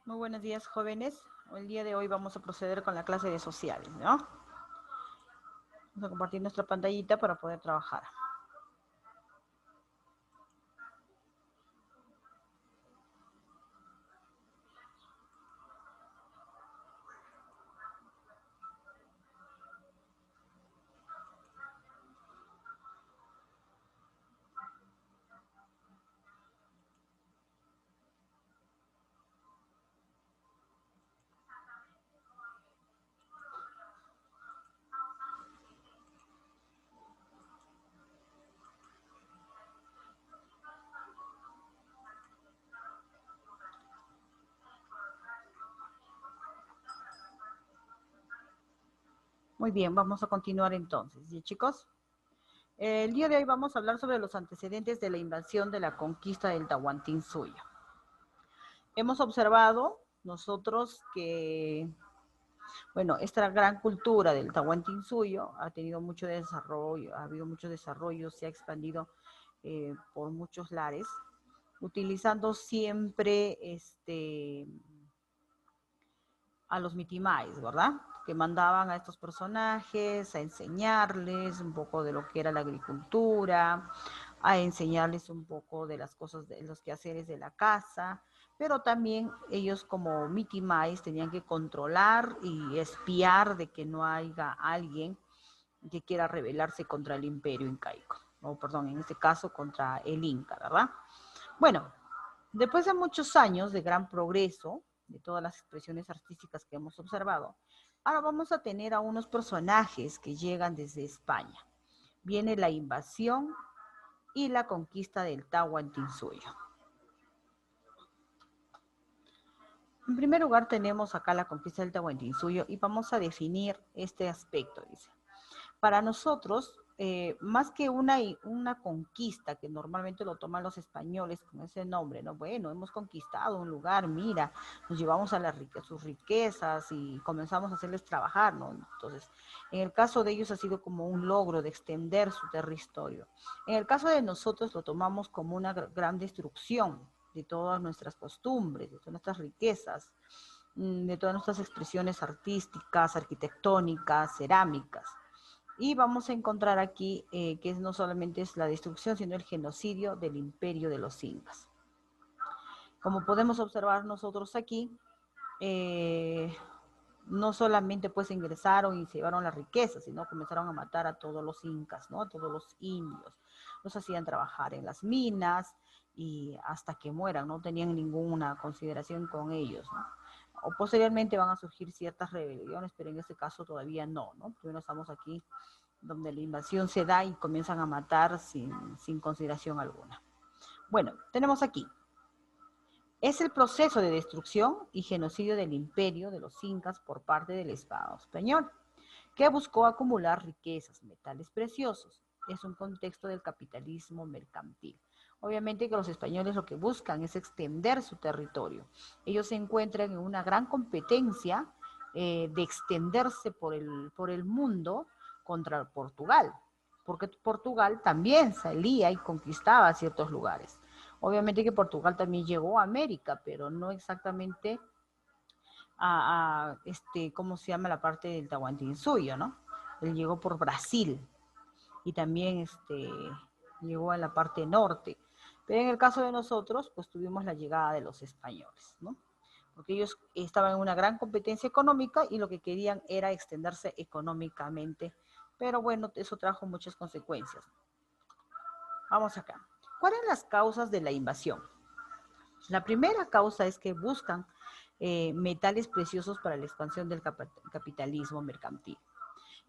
Muy buenos días, jóvenes. El día de hoy vamos a proceder con la clase de sociales, ¿no? Vamos a compartir nuestra pantallita para poder trabajar. Muy bien, vamos a continuar entonces. ¿Sí, chicos? El día de hoy vamos a hablar sobre los antecedentes de la invasión de la conquista del Tahuantinsuyo. Hemos observado nosotros que, bueno, esta gran cultura del Tahuantinsuyo ha tenido mucho desarrollo, ha habido mucho desarrollo, se ha expandido por muchos lares, utilizando siempre a los mitimais, ¿verdad? Que mandaban a estos personajes a enseñarles un poco de lo que era la agricultura, a enseñarles un poco de las cosas, de los quehaceres de la casa, pero también ellos como mitimais tenían que controlar y espiar de que no haya alguien que quiera rebelarse contra el imperio incaico, o perdón, en este caso contra el Inca, ¿verdad? Bueno, después de muchos años de gran progreso, de todas las expresiones artísticas que hemos observado, ahora vamos a tener a unos personajes que llegan desde España. Viene la invasión y la conquista del Tahuantinsuyo. En primer lugar tenemos acá la conquista del Tahuantinsuyo y vamos a definir este aspecto, dice. Para nosotros, más que una conquista, que normalmente lo toman los españoles con ese nombre, ¿no? Bueno, hemos conquistado un lugar, mira, nos llevamos a sus riquezas y comenzamos a hacerles trabajar, ¿no? Entonces, en el caso de ellos ha sido como un logro de extender su territorio. En el caso de nosotros lo tomamos como una gran destrucción de todas nuestras costumbres, de todas nuestras riquezas, de todas nuestras expresiones artísticas, arquitectónicas, cerámicas. Y vamos a encontrar aquí que no solamente es la destrucción, sino el genocidio del imperio de los incas. Como podemos observar nosotros aquí, no solamente pues ingresaron y se llevaron las riquezas, sino comenzaron a matar a todos los incas, ¿no? A todos los indios. Los hacían trabajar en las minas y hasta que mueran, no tenían ninguna consideración con ellos, ¿no? O posteriormente van a surgir ciertas rebeliones, pero en este caso todavía no, ¿no? Primero estamos aquí donde la invasión se da y comienzan a matar sin consideración alguna. Bueno, tenemos aquí. Es el proceso de destrucción y genocidio del imperio de los incas por parte del Estado español, que buscó acumular riquezas, metales preciosos. Es un contexto del capitalismo mercantil. Obviamente que los españoles lo que buscan es extender su territorio. Ellos se encuentran en una gran competencia de extenderse por el mundo contra Portugal, porque Portugal también salía y conquistaba ciertos lugares. Obviamente que Portugal también llegó a América, pero no exactamente ¿cómo se llama la parte del Tahuantinsuyo, no? Él llegó por Brasil y también llegó a la parte norte. Pero en el caso de nosotros, pues tuvimos la llegada de los españoles, ¿no? Porque ellos estaban en una gran competencia económica y lo que querían era extenderse económicamente. Pero bueno, eso trajo muchas consecuencias. Vamos acá. ¿Cuáles son las causas de la invasión? La primera causa es que buscan metales preciosos para la expansión del capitalismo mercantil.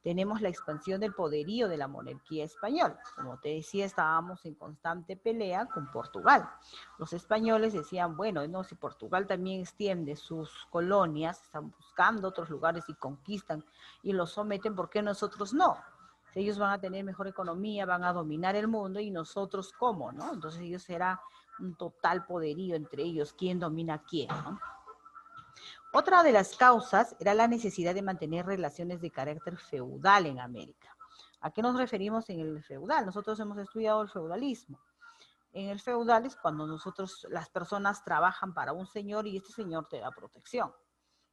Tenemos la expansión del poderío de la monarquía española. Como te decía, estábamos en constante pelea con Portugal. Los españoles decían, bueno, no, si Portugal también extiende sus colonias, están buscando otros lugares y conquistan y los someten, ¿por qué nosotros no? Si ellos van a tener mejor economía, van a dominar el mundo y nosotros cómo, ¿no? Entonces ellos era un total poderío entre ellos, quién domina a quién, ¿no? Otra de las causas era la necesidad de mantener relaciones de carácter feudal en América. ¿A qué nos referimos en el feudal? Nosotros hemos estudiado el feudalismo. En el feudal es cuando las personas trabajan para un señor y este señor te da protección.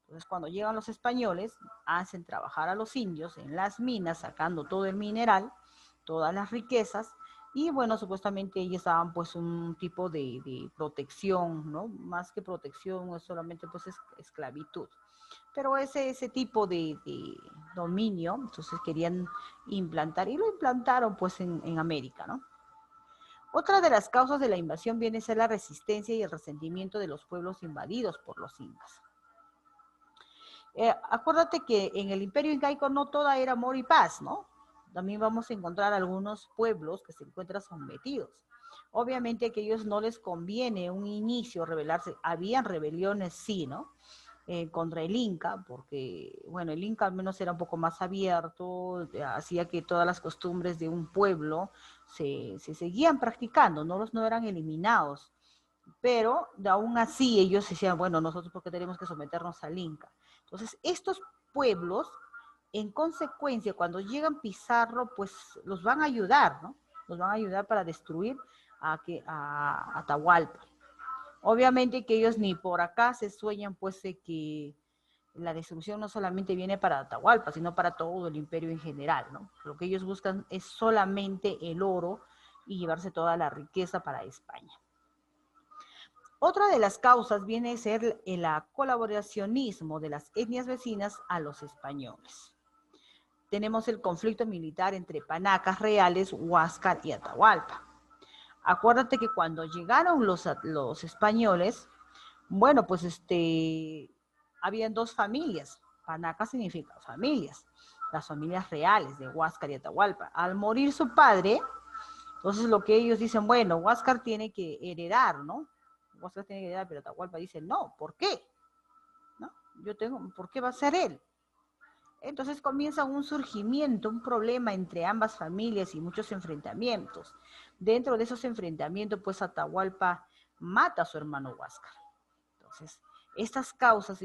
Entonces, cuando llegan los españoles, hacen trabajar a los indios en las minas, sacando todo el mineral, todas las riquezas, y bueno, supuestamente ellos daban pues un tipo de protección, ¿no? Más que protección, es solamente pues esclavitud. Pero ese tipo de dominio, entonces querían implantar, y lo implantaron pues en América, ¿no? Otra de las causas de la invasión viene a ser la resistencia y el resentimiento de los pueblos invadidos por los incas. Acuérdate que en el Imperio Incaico no toda era amor y paz, ¿no? También vamos a encontrar algunos pueblos que se encuentran sometidos. Obviamente que a ellos no les conviene un inicio rebelarse. Habían rebeliones, sí, ¿no? Contra el Inca, porque, bueno, el Inca al menos era un poco más abierto, hacía que todas las costumbres de un pueblo se seguían practicando, no eran eliminados. Pero aún así ellos decían, bueno, nosotros porque tenemos que someternos al Inca. Entonces, estos pueblos, en consecuencia, cuando llegan Pizarro, pues los van a ayudar, ¿no? Los van a ayudar para destruir a Atahualpa. Obviamente que ellos ni por acá se sueñan, pues, de que la destrucción no solamente viene para Atahualpa, sino para todo el imperio en general, ¿no? Lo que ellos buscan es solamente el oro y llevarse toda la riqueza para España. Otra de las causas viene a ser el colaboracionismo de las etnias vecinas a los españoles. Tenemos el conflicto militar entre panacas reales, Huáscar y Atahualpa. Acuérdate que cuando llegaron los españoles, bueno, pues habían dos familias. Panacas significa familias, las familias reales de Huáscar y Atahualpa. Al morir su padre, entonces lo que ellos dicen, bueno, Huáscar tiene que heredar, ¿no? Huáscar tiene que heredar, pero Atahualpa dice, no, ¿por qué? ¿No? ¿Por qué va a ser él? Entonces comienza un surgimiento, un problema entre ambas familias y muchos enfrentamientos. Dentro de esos enfrentamientos, pues Atahualpa mata a su hermano Huáscar. Entonces, estas causas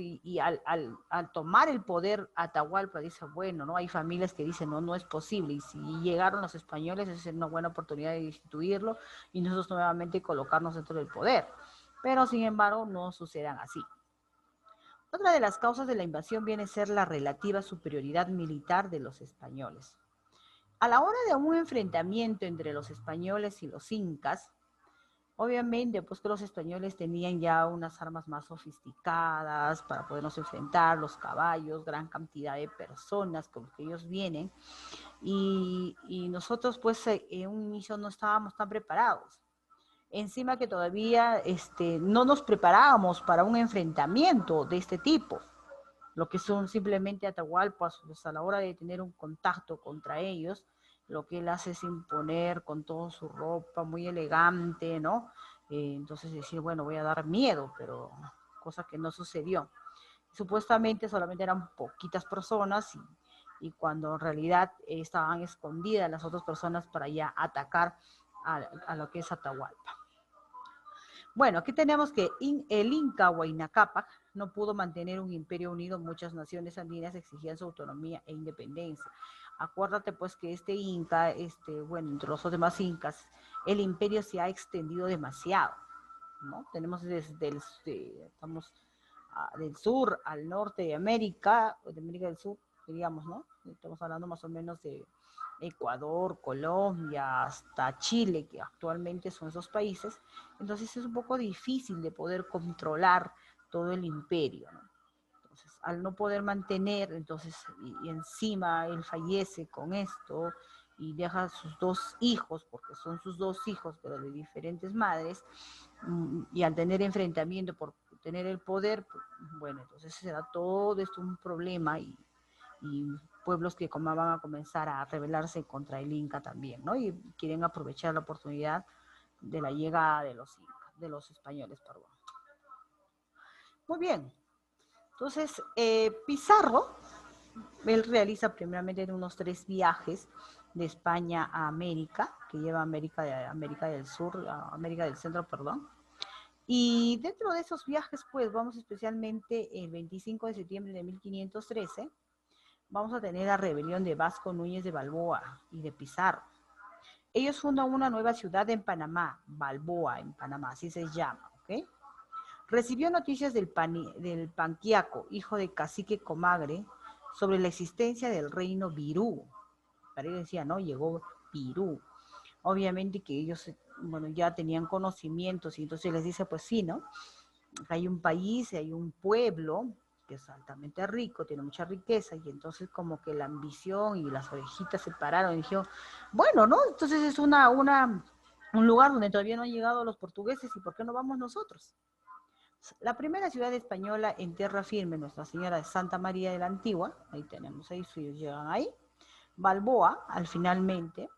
al tomar el poder, Atahualpa dice, bueno, no hay familias que dicen, no es posible, y si llegaron los españoles, es una buena oportunidad de instituirlo y nosotros nuevamente colocarnos dentro del poder. Pero, sin embargo, no sucedan así. Otra de las causas de la invasión viene a ser la relativa superioridad militar de los españoles. A la hora de un enfrentamiento entre los españoles y los incas, obviamente, pues que los españoles tenían ya unas armas más sofisticadas para podernos enfrentar, los caballos, gran cantidad de personas con los que ellos vienen, y nosotros pues en un inicio no estábamos tan preparados. Encima que todavía no nos preparábamos para un enfrentamiento de este tipo, lo que son simplemente Atahualpas, pues a la hora de tener un contacto contra ellos, lo que él hace es imponer con toda su ropa muy elegante, ¿no? Entonces decir, bueno, voy a dar miedo, pero cosa que no sucedió. Supuestamente solamente eran poquitas personas y cuando en realidad estaban escondidas las otras personas para ya atacar a lo que es Atahualpa. Bueno, aquí tenemos que el Inca Huayna Cápac no pudo mantener un imperio unido, muchas naciones andinas exigían su autonomía e independencia. Acuérdate pues que este Inca, bueno, entre los demás Incas, el imperio se ha extendido demasiado, ¿no? Tenemos estamos del sur al norte de América del Sur, diríamos, ¿no? Estamos hablando más o menos de Ecuador, Colombia, hasta Chile, que actualmente son esos países. Entonces es un poco difícil de poder controlar todo el imperio, ¿no? Entonces, al no poder mantener, entonces, y encima él fallece con esto y deja a sus dos hijos, porque son sus dos hijos, pero de diferentes madres, y al tener enfrentamiento por tener el poder, pues, bueno, entonces será todo esto un problema y pueblos que van a comenzar a rebelarse contra el Inca también, ¿no? Y quieren aprovechar la oportunidad de la llegada de los Incas, de los españoles, perdón. Muy bien. Entonces, Pizarro, él realiza primeramente unos 3 viajes de España a América, que lleva a América del Sur, a América del Centro, perdón. Y dentro de esos viajes, pues, vamos especialmente el 25 de septiembre de 1513, vamos a tener la rebelión de Vasco Núñez de Balboa y de Pizarro. Ellos fundan una nueva ciudad en Panamá, Balboa, en Panamá, así se llama, ¿ok? Recibió noticias del Panquiaco, hijo de Cacique Comagre, sobre la existencia del reino Virú. Para ellos decía, ¿no? Llegó Virú. Obviamente que ellos, bueno, ya tenían conocimientos y entonces les dice, pues sí, ¿no? Hay un país, hay un pueblo que es altamente rico, tiene mucha riqueza, y entonces como que la ambición y las orejitas se pararon y dijeron, bueno, ¿no? Entonces es un lugar donde todavía no han llegado los portugueses, ¿y por qué no vamos nosotros? La primera ciudad española en tierra firme, Nuestra Señora de Santa María de la Antigua, ahí tenemos, ahí ellos llegan ahí. Balboa, al finalmente,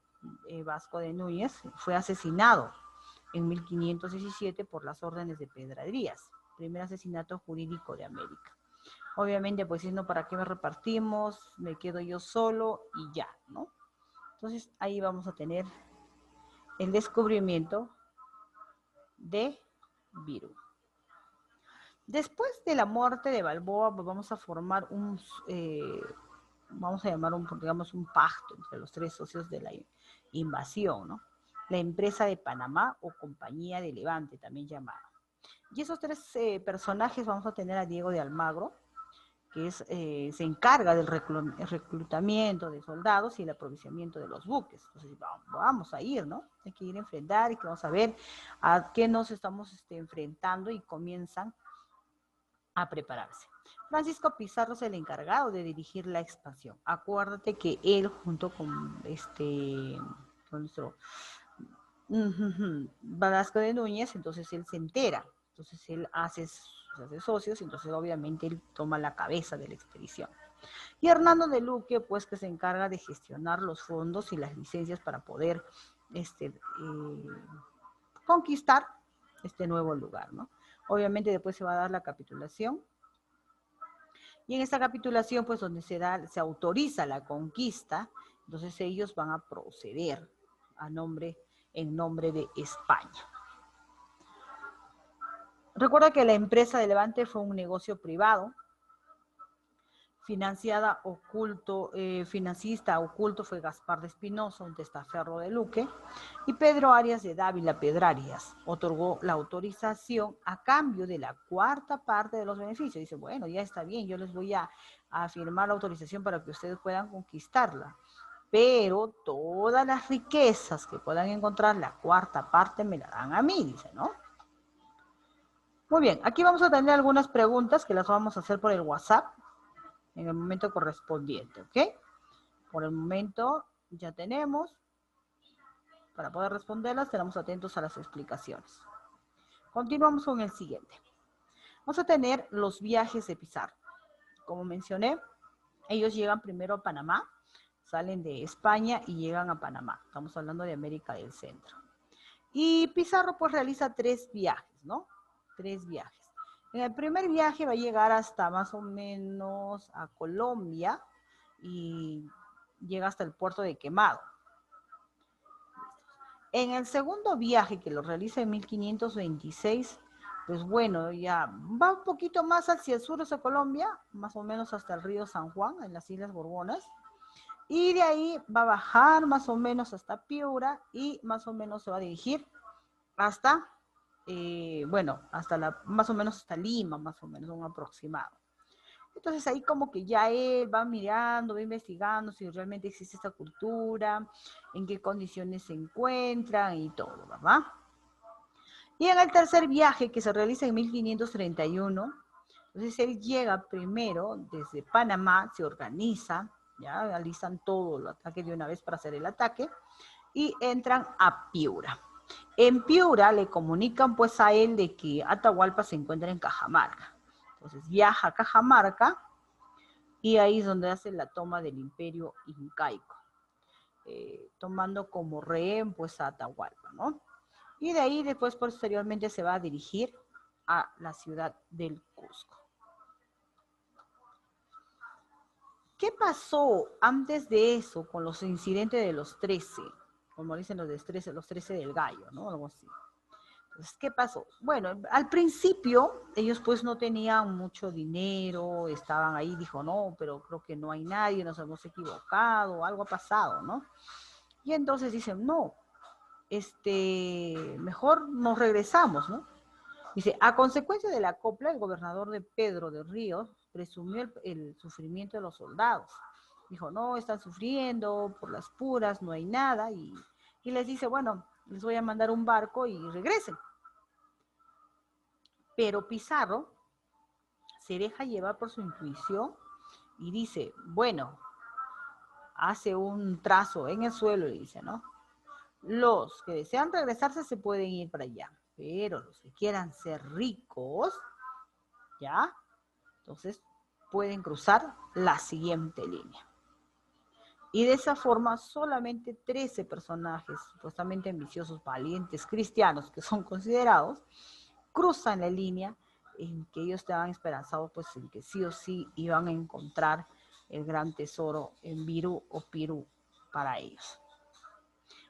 Vasco de Núñez, fue asesinado en 1517 por las órdenes de Pedradrías, primer asesinato jurídico de América. Obviamente, pues no, ¿para qué me repartimos? Me quedo yo solo y ya, ¿no? Entonces ahí vamos a tener el descubrimiento de Virú. Después de la muerte de Balboa, pues vamos a formar vamos a llamar digamos, un pacto entre los tres socios de la invasión, ¿no? La empresa de Panamá o Compañía de Levante, también llamada. Y esos tres personajes vamos a tener a Diego de Almagro, que se encarga del reclutamiento de soldados y el aprovisionamiento de los buques. Entonces, vamos a ir, ¿no? Hay que ir a enfrentar y que vamos a ver a qué nos estamos enfrentando, y comienzan a prepararse. Francisco Pizarro es el encargado de dirigir la expansión. Acuérdate que él, junto con con nuestro Velasco de Núñez, entonces él se entera, entonces él hace socios, entonces obviamente él toma la cabeza de la expedición. Y Hernando de Luque, pues, que se encarga de gestionar los fondos y las licencias para poder conquistar este nuevo lugar, ¿no? Obviamente después se va a dar la capitulación, y en esta capitulación, pues, donde se autoriza la conquista, entonces ellos van a proceder en nombre de España. Recuerda que la empresa de Levante fue un negocio privado, financista oculto fue Gaspar de Espinosa, un testaferro de Luque, y Pedro Arias de Dávila Pedrarias otorgó la autorización a cambio de la cuarta parte de los beneficios. Dice, bueno, ya está bien, yo les voy a firmar la autorización para que ustedes puedan conquistarla, pero todas las riquezas que puedan encontrar, la cuarta parte me la dan a mí, dice, ¿no? Muy bien, aquí vamos a tener algunas preguntas que las vamos a hacer por el WhatsApp en el momento correspondiente, ¿ok? Por el momento ya tenemos. Para poder responderlas, tenemos atentos a las explicaciones. Continuamos con el siguiente. Vamos a tener los viajes de Pizarro. Como mencioné, ellos llegan primero a Panamá, salen de España y llegan a Panamá. Estamos hablando de América del Centro. Y Pizarro, pues, realiza 3 viajes, ¿no? 3 viajes. En el primer viaje va a llegar hasta más o menos a Colombia y llega hasta el puerto de Quemado. En el segundo viaje, que lo realiza en 1526, pues bueno, ya va un poquito más hacia el sur de Colombia, más o menos hasta el río San Juan, en las Islas Gorgonas, y de ahí va a bajar más o menos hasta Piura y más o menos se va a dirigir hasta más o menos hasta Lima, más o menos, un aproximado. Entonces ahí como que ya él va mirando, va investigando si realmente existe esta cultura, en qué condiciones se encuentran y todo, ¿verdad? Y en el tercer viaje, que se realiza en 1531, entonces él llega primero desde Panamá, se organiza, ya alistan todo el ataque de una vez para hacer el ataque, y entran a Piura. En Piura le comunican pues a él de que Atahualpa se encuentra en Cajamarca. Entonces viaja a Cajamarca y ahí es donde hace la toma del imperio incaico, tomando como rehén pues a Atahualpa, ¿no? Y de ahí después posteriormente se va a dirigir a la ciudad del Cusco. ¿Qué pasó antes de eso con los incidentes de los 13? Como dicen los 13 del gallo, ¿no? Algo así. Entonces, ¿qué pasó? Bueno, al principio ellos pues no tenían mucho dinero, estaban ahí, dijo, no, pero creo que no hay nadie, nos hemos equivocado, algo ha pasado, ¿no? Y entonces dicen, no, mejor nos regresamos, ¿no? Dice, a consecuencia de la copla, el gobernador de Pedro de Ríos presumió el sufrimiento de los soldados. Dijo, no, están sufriendo por las puras, no hay nada. Y les dice, bueno, les voy a mandar un barco y regresen. Pero Pizarro se deja llevar por su intuición y dice, bueno, hace un trazo en el suelo y dice, ¿no? Los que desean regresarse se pueden ir para allá, pero los que quieran ser ricos, ¿ya? Entonces pueden cruzar la siguiente línea. Y de esa forma solamente 13 personajes supuestamente ambiciosos, valientes, cristianos, que son considerados, cruzan la línea en que ellos estaban esperanzados, pues en que sí o sí iban a encontrar el gran tesoro en Virú o Pirú para ellos.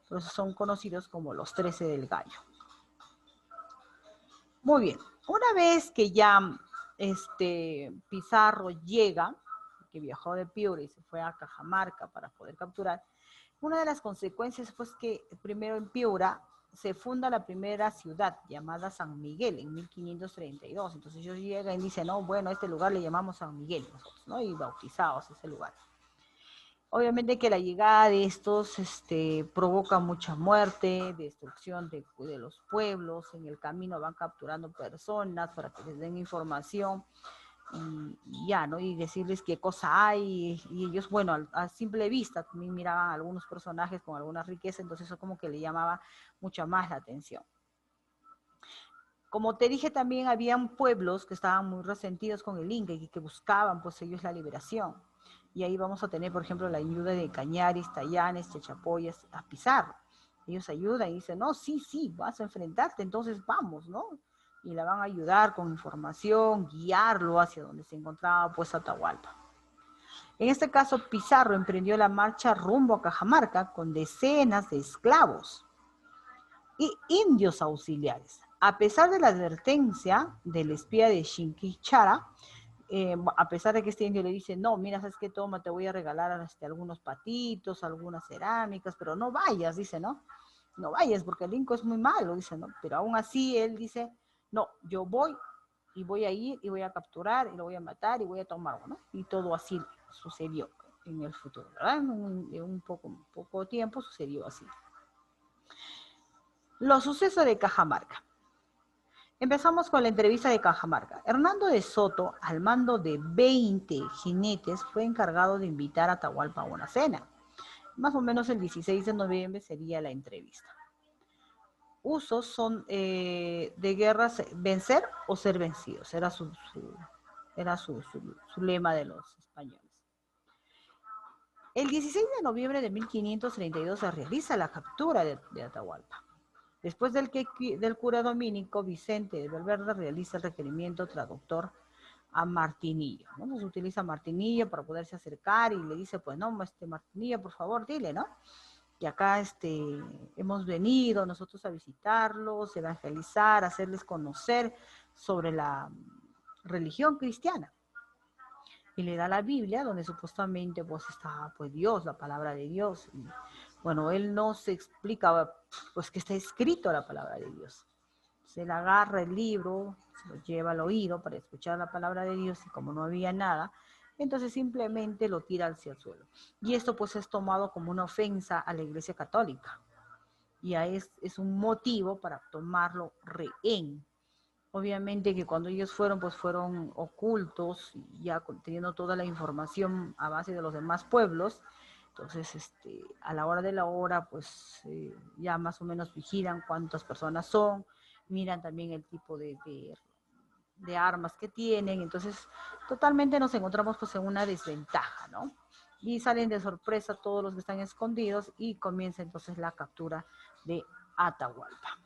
Por eso son conocidos como los 13 del Gallo. Muy bien, una vez que ya Pizarro llega, que viajó de Piura y se fue a Cajamarca para poder capturar, una de las consecuencias fue que primero en Piura se funda la primera ciudad llamada San Miguel en 1532. Entonces ellos llegan y dicen, no, bueno, a este lugar le llamamos San Miguel nosotros, ¿no? Y bautizados ese lugar. Obviamente que la llegada de estos provoca mucha muerte, destrucción de los pueblos, en el camino van capturando personas para que les den información y ya, ¿no? Y decirles qué cosa hay, y ellos, bueno, a simple vista también miraban a algunos personajes con alguna riqueza, entonces eso como que le llamaba mucha más la atención. Como te dije, también habían pueblos que estaban muy resentidos con el Inca y que buscaban, pues ellos, la liberación. Y ahí vamos a tener, por ejemplo, la ayuda de Cañaris, Tallanes, Chachapoyas, a Pizarro. Ellos ayudan y dicen, no, sí, vas a enfrentarte, entonces vamos, ¿no? Y la van a ayudar con información, guiarlo hacia donde se encontraba, pues, Atahualpa. En este caso, Pizarro emprendió la marcha rumbo a Cajamarca con decenas de esclavos y indios auxiliares. A pesar de la advertencia del espía de Chinquichara, a pesar de que este indio le dice, no, mira, ¿sabes qué? Toma, te voy a regalar algunos patitos, algunas cerámicas, pero no vayas, dice, ¿no? No vayas porque el inco es muy malo, dice, ¿no? Pero aún así él dice, no, yo voy y voy a ir y voy a capturar y lo voy a matar y voy a tomarlo, ¿no? Y todo así sucedió en el futuro, ¿verdad? En un poco tiempo sucedió así. Los sucesos de Cajamarca. Empezamos con la entrevista de Cajamarca. Hernando de Soto, al mando de 20 jinetes, fue encargado de invitar a Atahualpa a una cena. Más o menos el 16 de noviembre sería la entrevista. Usos son de guerras, vencer o ser vencidos. Era su lema de los españoles. El 16 de noviembre de 1532 se realiza la captura de Atahualpa. Después del cura dominico Vicente de Valverde realiza el requerimiento traductor a Martinillo, ¿no? Entonces utiliza Martinillo para poderse acercar y le dice, pues no, Martinillo, por favor, dile, ¿no? Y acá hemos venido nosotros a visitarlos, evangelizar, hacerles conocer sobre la religión cristiana. Y le da la Biblia, donde supuestamente pues está pues Dios, la palabra de Dios. Y, bueno, él no se explica pues que está escrito la palabra de Dios. Se le agarra el libro, se lo lleva al oído para escuchar la palabra de Dios y como no había nada, entonces simplemente lo tira hacia el suelo. Y esto pues es tomado como una ofensa a la Iglesia Católica. Y es un motivo para tomarlo rehén. Obviamente que cuando ellos fueron, pues fueron ocultos, ya teniendo toda la información a base de los demás pueblos. Entonces, a la hora de la hora, pues ya más o menos vigilan cuántas personas son, miran también el tipo de armas que tienen. Entonces, totalmente nos encontramos pues en una desventaja, ¿no? Y salen de sorpresa todos los que están escondidos y comienza entonces la captura de Atahualpa.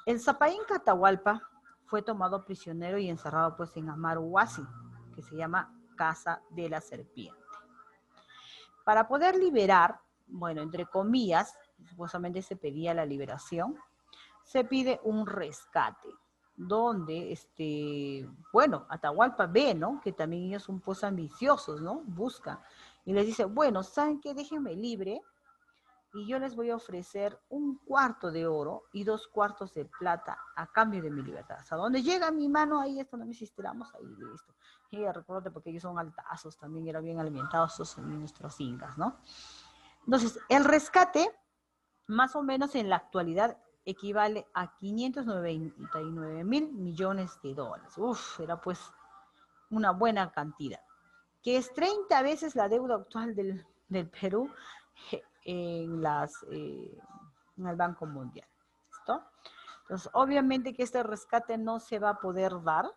El Zapainca Atahualpa fue tomado prisionero y encerrado pues en Amaruhuasi, que se llama Casa de la Serpiente. Para poder liberar, bueno, entre comillas, supuestamente se pedía la liberación, se pide un rescate, donde, bueno, Atahualpa ve, ¿no? Que también ellos son pues ambiciosos, ¿no? Buscan. Y les dice, bueno, ¿saben qué? Déjenme libre y yo les voy a ofrecer 1/4 de oro y 2/4 de plata a cambio de mi libertad. Hasta donde llega mi mano, ahí es donde nos estiramos, ahí listo. Y recuerda, porque ellos son altazos, también eran bien alimentados nuestros incas, ¿no? Entonces, el rescate, más o menos en la actualidad, equivale a 599 mil millones de dólares. Uf, era pues una buena cantidad, que es 30 veces la deuda actual del Perú en el Banco Mundial. ¿Listo? Entonces, obviamente que este rescate no se va a poder dar,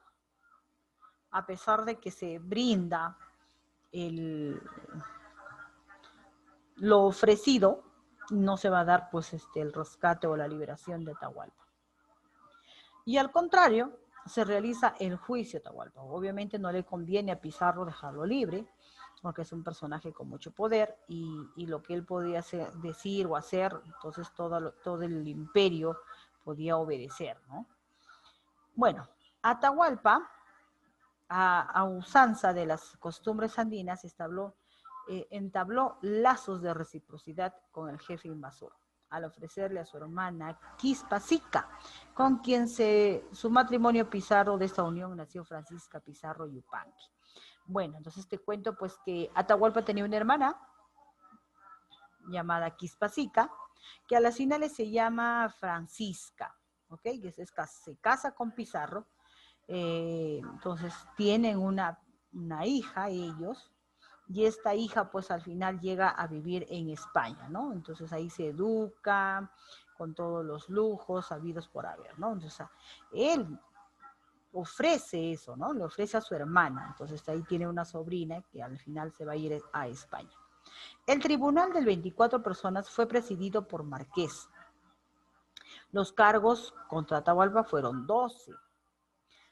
a pesar de que se brinda lo ofrecido, no se va a dar pues el rescate o la liberación de Atahualpa. Y al contrario, se realiza el juicio a Atahualpa. Obviamente no le conviene a Pizarro dejarlo libre, porque es un personaje con mucho poder y lo que él podía decir o hacer, entonces todo el imperio podía obedecer, ¿no? Bueno, Atahualpa, a usanza de las costumbres andinas, entabló lazos de reciprocidad con el jefe invasor, al ofrecerle a su hermana Quispasica, con quien su matrimonio Pizarro, de esta unión nació Francisca Pizarro Yupanqui. Bueno, entonces te cuento pues que Atahualpa tenía una hermana llamada Quispasica, que a las finales se llama Francisca, ¿ok? Que se casa con Pizarro, entonces tienen una hija ellos, y esta hija pues al final llega a vivir en España, ¿no? Entonces ahí se educa con todos los lujos habidos por haber, ¿no? Entonces él ofrece eso, ¿no? Le ofrece a su hermana, entonces ahí tiene una sobrina que al final se va a ir a España. El tribunal de 24 personas fue presidido por Marqués. Los cargos contra Atahualpa fueron 12,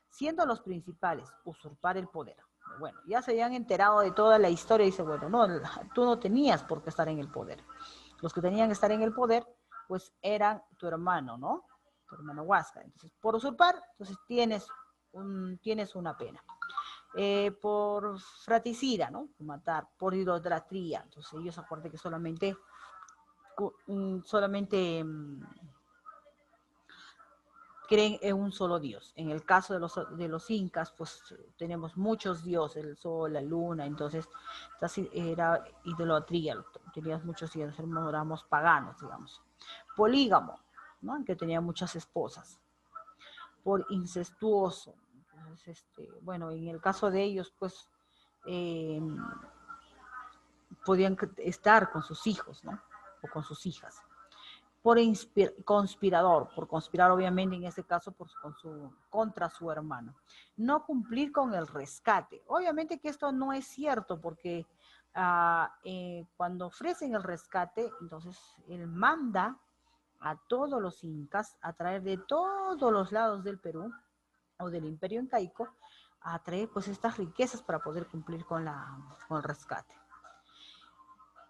siendo los principales usurpar el poder. Bueno, ya se habían enterado de toda la historia y dice, bueno, no, tú no tenías por qué estar en el poder. Los que tenían que estar en el poder, pues eran tu hermano, ¿no? Tu hermano Huáscar. Entonces, por usurpar, entonces tienes una pena. Por fratricida, ¿no? Matar, por idolatría. Entonces ellos acuerdan que solamente creen en un solo Dios. En el caso de los incas, pues tenemos muchos dioses, el sol, la luna, entonces era idolatría, tenías muchos dioses, éramos paganos, digamos. Polígamo, ¿no? Que tenía muchas esposas. Por incestuoso. Entonces, bueno, en el caso de ellos, pues, podían estar con sus hijos, ¿no? O con sus hijas. Por conspirador, por conspirar obviamente en este caso contra su hermano. No cumplir con el rescate. Obviamente que esto no es cierto porque cuando ofrecen el rescate, entonces él manda a todos los incas a traer de todos los lados del Perú o del imperio incaico a traer pues estas riquezas para poder cumplir con el rescate.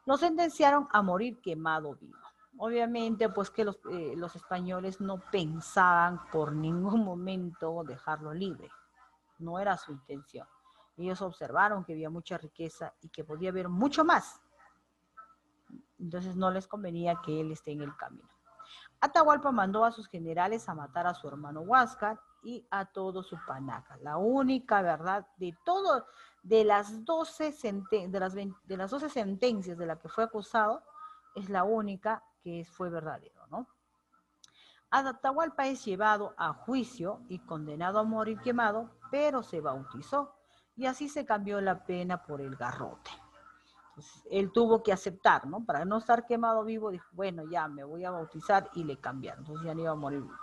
Lo sentenciaron a morir quemado vivo. Obviamente, pues que los españoles no pensaban por ningún momento dejarlo libre. No era su intención. Ellos observaron que había mucha riqueza y que podía haber mucho más. Entonces no les convenía que él esté en el camino. Atahualpa mandó a sus generales a matar a su hermano Huáscar y a todo su panaca. La única verdad de las 12 sentencias de la que fue acusado, es la única que fue verdadero, ¿no? Atahualpa es llevado a juicio y condenado a morir quemado, pero se bautizó y así se cambió la pena por el garrote. Entonces, él tuvo que aceptar, ¿no? Para no estar quemado vivo, dijo, bueno, ya me voy a bautizar y le cambiaron. Entonces ya no iba a morir vivo.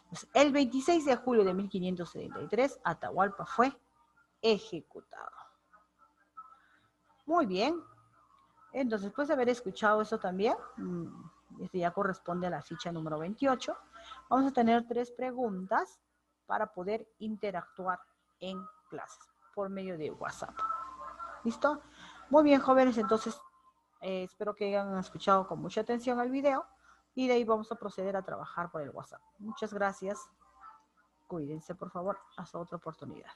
Entonces, el 26 de julio de 1573, Atahualpa fue ejecutado. Muy bien. Entonces, después de haber escuchado eso también, este ya corresponde a la ficha número 28, vamos a tener 3 preguntas para poder interactuar en clases por medio de WhatsApp. ¿Listo? Muy bien, jóvenes, entonces espero que hayan escuchado con mucha atención el video y de ahí vamos a proceder a trabajar por el WhatsApp. Muchas gracias. Cuídense, por favor. Hasta otra oportunidad.